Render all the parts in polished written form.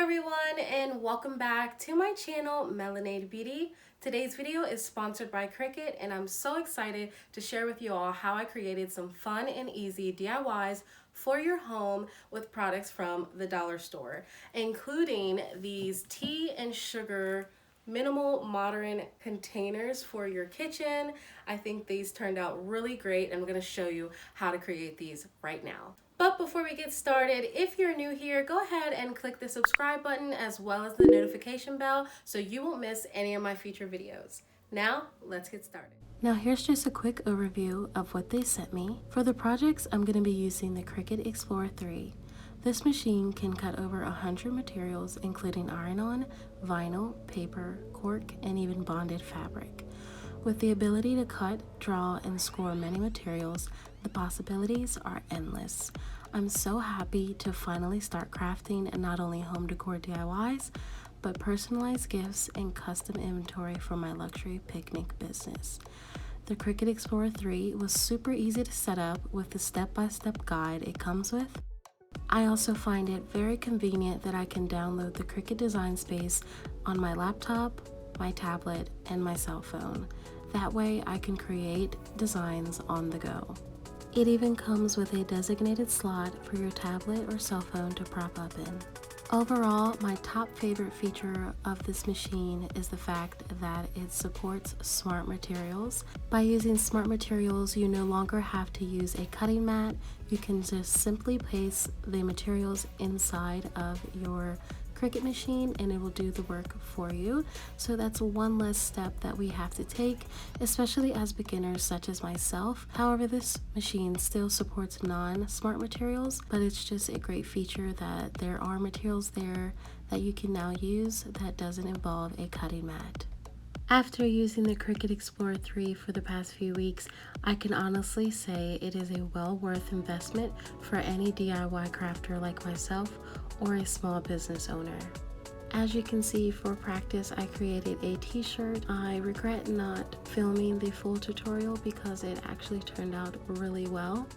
everyone, and welcome back to my channel, Melanated Beauty. Today's video is sponsored by Cricut, and I'm so excited to share with you all how I created some fun and easy DIYs for your home with products from the dollar store, including these tea and sugar minimal modern containers for your kitchen. I think these turned out really great, and I'm going to show you how to create these right now. But before we get started, if you're new here, go ahead and click the subscribe button as well as the notification bell so you won't miss any of my future videos. Now, let's get started. Now here's just a quick overview of what they sent me. For the projects, I'm going to be using the Cricut Explorer 3. This machine can cut over 100 materials, including iron-on, vinyl, paper, cork, and even bonded fabric. With the ability to cut, draw, and score many materials, the possibilities are endless. I'm so happy to finally start crafting not only home decor DIYs, but personalized gifts and custom inventory for my luxury picnic business. The Cricut Explorer 3 was super easy to set up with the step-by-step guide it comes with. I also find it very convenient that I can download the Cricut Design Space on my laptop, my tablet, and my cell phone. That way I can create designs on the go. It even comes with a designated slot for your tablet or cell phone to prop up in. Overall, my top favorite feature of this machine is the fact that it supports smart materials. By using smart materials, you no longer have to use a cutting mat. You can just simply place the materials inside of your Cricut machine and it will do the work for you. So that's one less step that we have to take, especially as beginners such as myself. However, this machine still supports non-smart materials, but it's just a great feature that there are materials there that you can now use that doesn't involve a cutting mat. After using the Cricut Explorer 3 for the past few weeks, I can honestly say it is a well worth investment for any DIY crafter like myself or a small business owner. As you can see, for practice I created a t-shirt. I regret not filming the full tutorial because it actually turned out really well.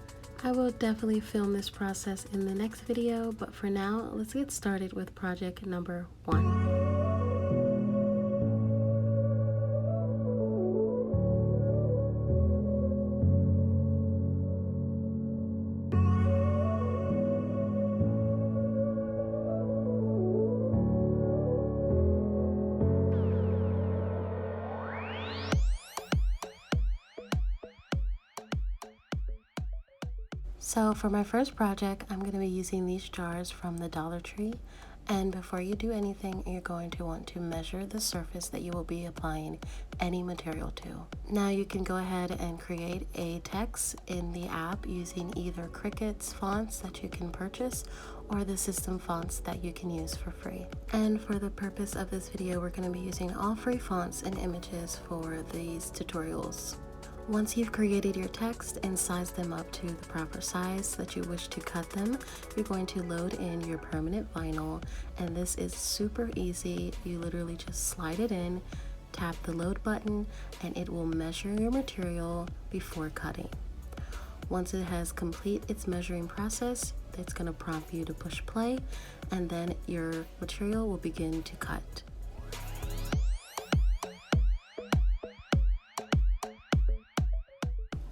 I will definitely film this process in the next video, but for now, let's get started with project number 1. So for my first project, I'm going to be using these jars from the Dollar Tree. And before you do anything, you're going to want to measure the surface that you will be applying any material to. Now you can go ahead and create a text in the app using either Cricut's fonts that you can purchase or the system fonts that you can use for free. And for the purpose of this video, we're going to be using all free fonts and images for these tutorials. Once you've created your text and sized them up to the proper size that you wish to cut them, you're going to load in your permanent vinyl, and this is super easy. You literally just slide it in, tap the load button, and it will measure your material before cutting. Once it has completed its measuring process, it's going to prompt you to push play, and then your material will begin to cut.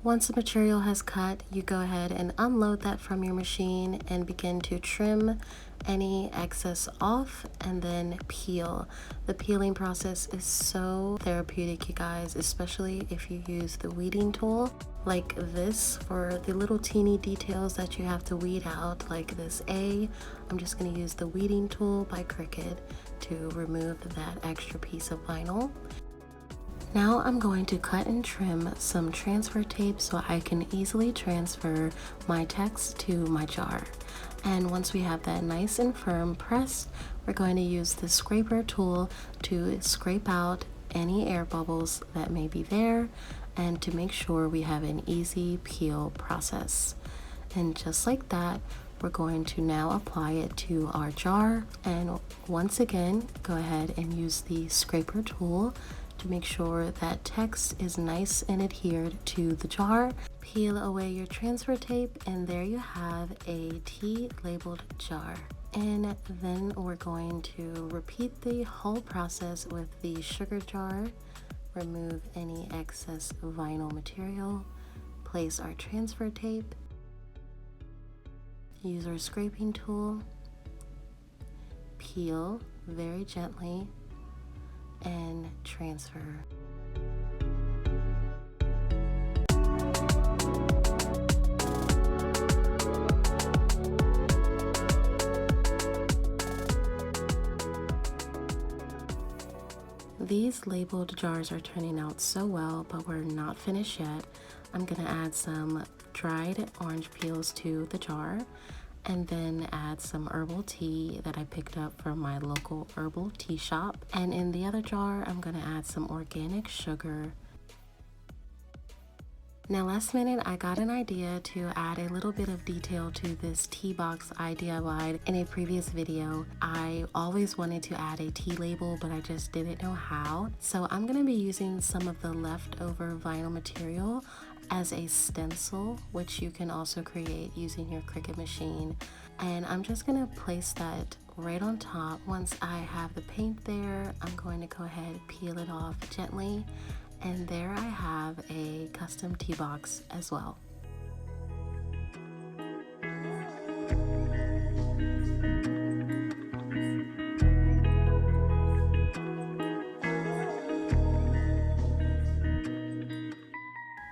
Once the material has cut, you go ahead and unload that from your machine and begin to trim any excess off and then peel. The peeling process is so therapeutic, you guys, especially if you use the weeding tool like this for the little teeny details that you have to weed out, like this A. I'm just going to use the weeding tool by Cricut to remove that extra piece of vinyl. Now I'm going to cut and trim some transfer tape so I can easily transfer my text to my jar. And once we have that nice and firm pressed, we're going to use the scraper tool to scrape out any air bubbles that may be there and to make sure we have an easy peel process. And just like that, we're going to now apply it to our jar. And once again, go ahead and use the scraper tool to make sure that text is nice and adhered to the jar. Peel away your transfer tape, and there you have a tea labeled jar. And then we're going to repeat the whole process with the sugar jar. Remove any excess vinyl material. Place our transfer tape. Use our scraping tool. Peel very gently and transfer. These labeled jars are turning out so well, but we're not finished yet. I'm gonna add some dried orange peels to the jar and then add some herbal tea that I picked up from my local herbal tea shop. And in the other jar, I'm gonna add some organic sugar. Now last minute, I got an idea to add a little bit of detail to this tea box I DIY'd in a previous video. I always wanted to add a tea label, but I just didn't know how. So I'm gonna be using some of the leftover vinyl material as a stencil, which you can also create using your Cricut machine. And I'm just gonna place that right on top. Once I have the paint there, I'm going to go ahead, peel it off gently. And there I have a custom tea box as well.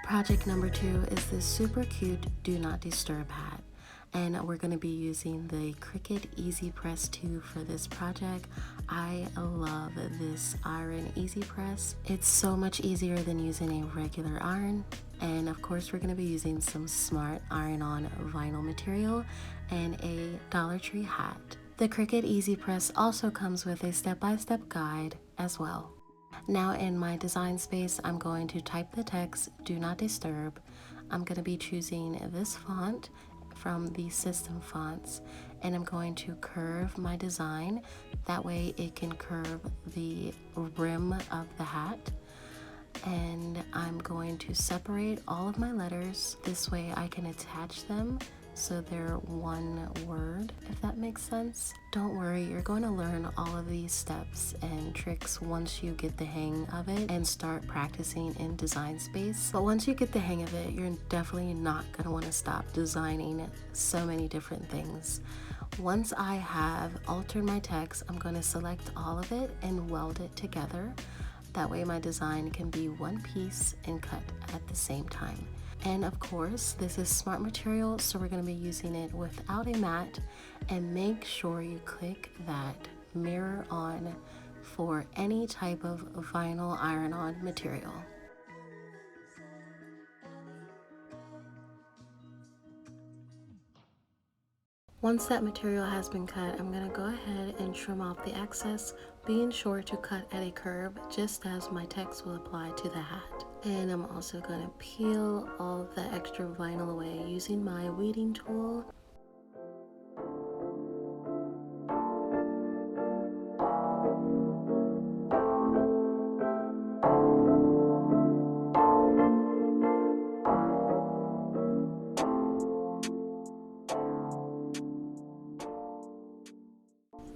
Project number 2 is this super cute Do Not Disturb hat. And we're going to be using the Cricut EasyPress 2 for this project. I love this iron EasyPress. It's so much easier than using a regular iron. And of course we're going to be using some smart iron-on vinyl material and a Dollar Tree hat. The Cricut EasyPress also comes with a step-by-step guide as well. Now in my design space, I'm going to type the text, Do Not Disturb. I'm going to be choosing this font from the system fonts, and I'm going to curve my design. That way it can curve the rim of the hat. And I'm going to separate all of my letters. This way I can attach them so they're one word, if that makes sense. Don't worry, you're going to learn all of these steps and tricks once you get the hang of it and start practicing in design space. But once you get the hang of it, you're definitely not going to want to stop designing so many different things. Once I have altered my text, I'm going to select all of it and weld it together. That way my design can be one piece and cut at the same time. And of course, this is smart material, so we're going to be using it without a mat. And make sure you click that mirror on for any type of vinyl iron-on material. Once that material has been cut, I'm going to go ahead and trim off the excess, being sure to cut at a curve just as my text will apply to the hat. And I'm also going to peel all of the extra vinyl away using my weeding tool.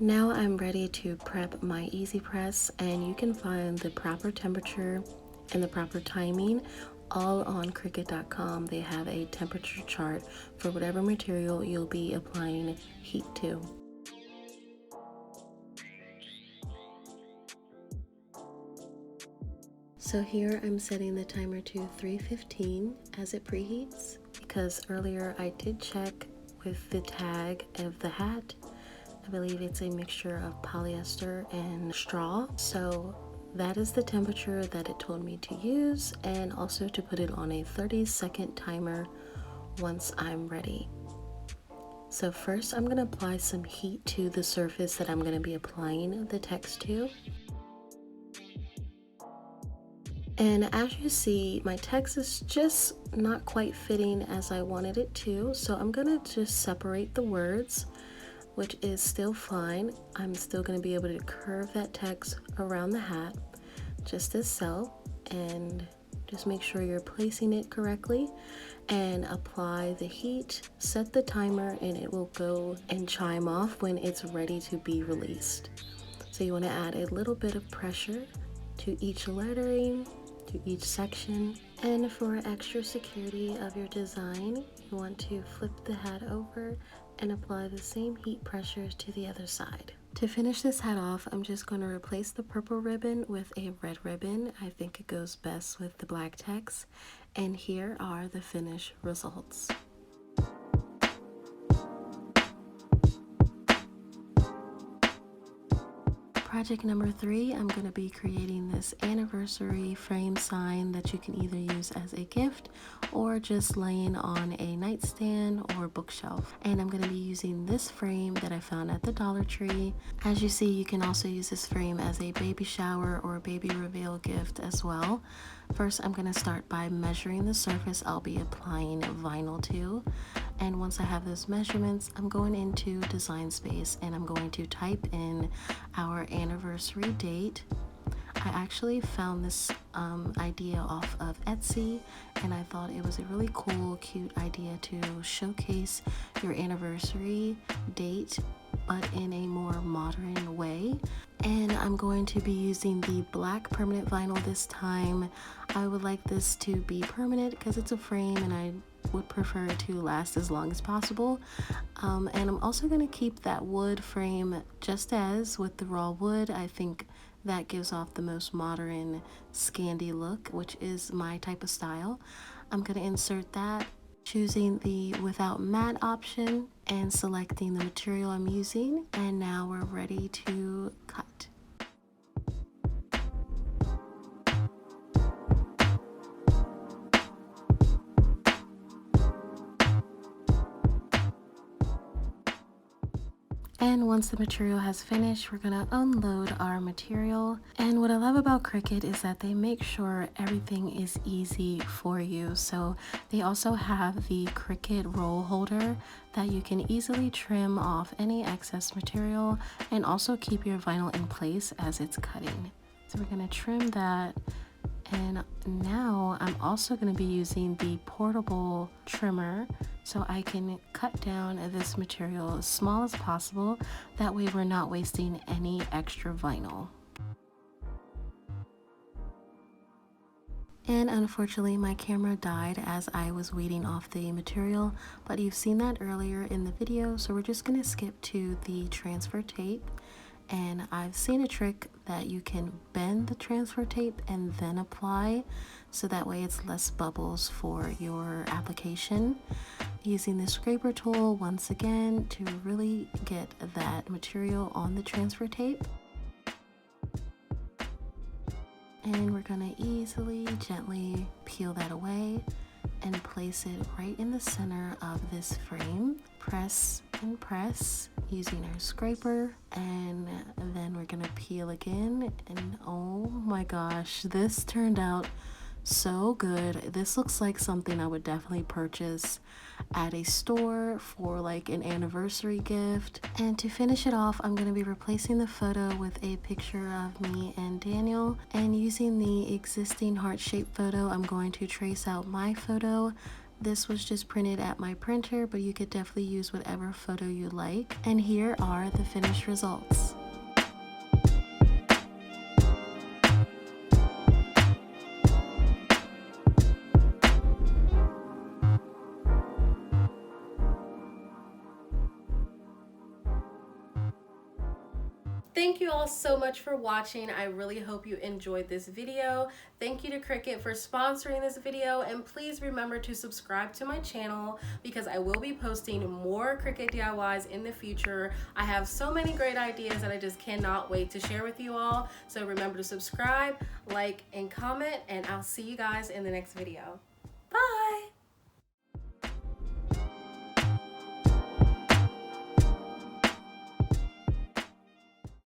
Now I'm ready to prep my EasyPress, and you can find the proper temperature and the proper timing all on Cricut.com. They have a temperature chart for whatever material you'll be applying heat to. So here I'm setting the timer to 3:15 as it preheats, because earlier I did check with the tag of the hat. I believe it's a mixture of polyester and straw. So that is the temperature that it told me to use, and also to put it on a 30-second timer once I'm ready. So first I'm going to apply some heat to the surface that I'm going to be applying the text to. And as you see, my text is just not quite fitting as I wanted it to, so I'm going to just separate the words, which is still fine. I'm still going to be able to curve that text around the hat just as so, and Just make sure you're placing it correctly and apply the heat, set the timer, and it will go and chime off when it's ready to be released. So you want to add a little bit of pressure to each lettering, to each section. And for extra security of your design, you want to flip the hat over and apply the same heat pressure to the other side. To finish this hat off, I'm just going to replace the purple ribbon with a red ribbon. I think it goes best with the black text. And here are the finished results. Project number 3, I'm going to be creating this anniversary frame sign that you can either use as a gift or just laying on a nightstand or bookshelf. And I'm going to be using this frame that I found at the Dollar Tree. As you see, you can also use this frame as a baby shower or baby reveal gift as well. First, I'm going to start by measuring the surface I'll be applying vinyl to. And once I have those measurements, I'm going into Design Space and I'm going to type in our anniversary date. I actually found this idea off of Etsy, and I thought it was a really cool, cute idea to showcase your anniversary date, but in a more modern way. And I'm going to be using the black permanent vinyl this time. I would like this to be permanent because it's a frame and I would prefer it to last as long as possible. And I'm also going to keep that wood frame just as with the raw wood. I think that gives off the most modern Scandi look, which is my type of style. I'm going to insert that, choosing the without mat option and selecting the material I'm using. And now we're ready to cut. And once the material has finished, we're gonna unload our material. And what I love about Cricut is that they make sure everything is easy for you. So they also have the Cricut roll holder that you can easily trim off any excess material and also keep your vinyl in place as it's cutting. So we're gonna trim that. And now I'm also going to be using the portable trimmer so I can cut down this material as small as possible. That way we're not wasting any extra vinyl. And unfortunately my camera died as I was weeding off the material, but you've seen that earlier in the video, so we're just going to skip to the transfer tape. And I've seen a trick that you can bend the transfer tape and then apply, so that way it's less bubbles for your application. Using the scraper tool once again to really get that material on the transfer tape. And we're gonna easily, gently peel that away and place it right in the center of this frame. Press and press using our scraper, and then we're gonna peel again. And oh my gosh, this turned out so good. This looks like something I would definitely purchase at a store for like an anniversary gift. And to finish it off, I'm going to be replacing the photo with a picture of me and Daniel, and using the existing heart-shaped photo, I'm going to trace out my photo. This was just printed at my printer, but you could definitely use whatever photo you like. And here are the finished results. Thank you all so much for watching. I really hope you enjoyed this video. Thank you to Cricut for sponsoring this video, and please remember to subscribe to my channel because I will be posting more Cricut DIYs in the future. I have so many great ideas that I just cannot wait to share with you all. So remember to subscribe, like, and comment, and I'll see you guys in the next video.